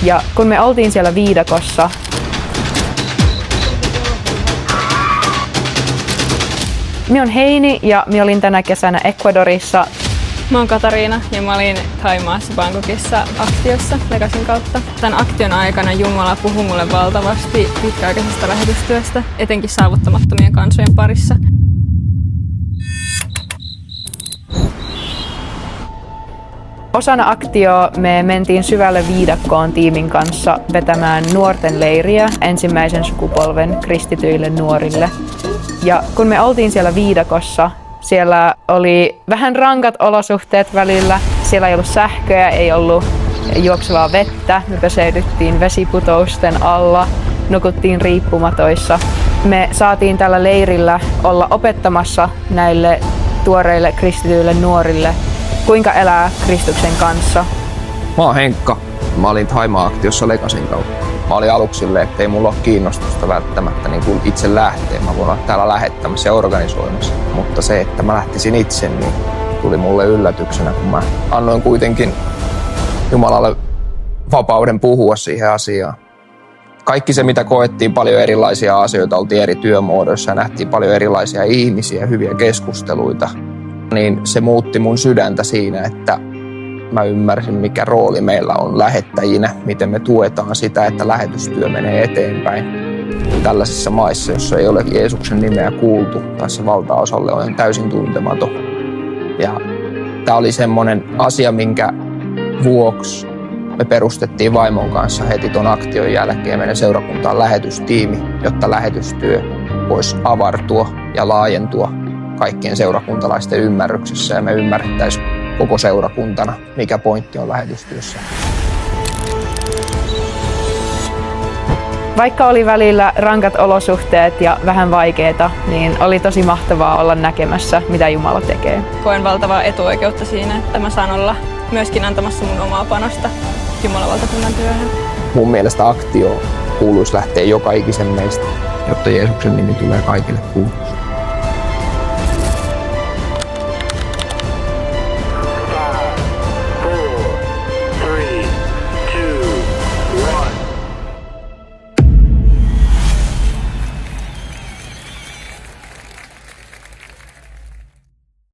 Ja kun me oltiin siellä viidakossa, minä olen Heini ja minä olin tänä kesänä Ecuadorissa. Mä oon Katariina ja mä olin Thaimaassa Bangkokissa aktiossa Legasin kautta. Tämän aktion aikana Jumala puhui mulle valtavasti pitkäaikaisesta lähetystyöstä, etenkin saavuttamattomien kansojen parissa. Osana aktioa me mentiin syvälle viidakkoon tiimin kanssa vetämään nuorten leiriä ensimmäisen sukupolven kristityille nuorille. Ja kun me oltiin siellä viidakossa, siellä oli vähän rankat olosuhteet välillä. Siellä ei ollut sähköä, ei ollut juoksevaa vettä. Me peseydyttiin vesiputousten alla, nukuttiin riippumatoissa. Me saatiin tällä leirillä olla opettamassa näille tuoreille kristityille nuorille, kuinka elää Kristuksen kanssa. Mä oon Henkka. Mä olin Thaimaa-aktiossa Legasin kautta. Mä olin aluksi silleen, ettei mulla ole kiinnostusta välttämättä niin kuin itse lähteä. Mä voin olla täällä lähettämässä ja organisoimassa. Mutta se, että mä lähtisin itse, niin tuli mulle yllätyksenä, kun mä annoin kuitenkin Jumalalle vapauden puhua siihen asiaan. Kaikki se, mitä koettiin, paljon erilaisia asioita, oltiin eri työmuodoissa ja nähtiin paljon erilaisia ihmisiä, hyviä keskusteluita, niin se muutti mun sydäntä siinä, että mä ymmärsin, mikä rooli meillä on lähettäjinä, miten me tuetaan sitä, että lähetystyö menee eteenpäin. Tällaisissa maissa, jossa ei ole Jeesuksen nimeä kuultu, tai se valtaosalle on täysin tuntematon. Ja tämä oli semmoinen asia, minkä vuoksi me perustettiin vaimon kanssa heti ton aktion jälkeen meidän seurakuntaan lähetystiimi, jotta lähetystyö voisi avartua ja laajentua kaikkien seurakuntalaisten ymmärryksessä ja me ymmärrettäisiin koko seurakuntana, mikä pointti on lähetystyössä. Vaikka oli välillä rankat olosuhteet ja vähän vaikeita, niin oli tosi mahtavaa olla näkemässä, mitä Jumala tekee. Koen valtavaa etuoikeutta siinä, että mä saan olla myöskin antamassa mun omaa panosta Jumalan valtakunnan työhön. Mun mielestä aktio kuuluisi lähteä joka ikisen meistä, jotta Jeesuksen nimi tulee kaikille kuuluksi.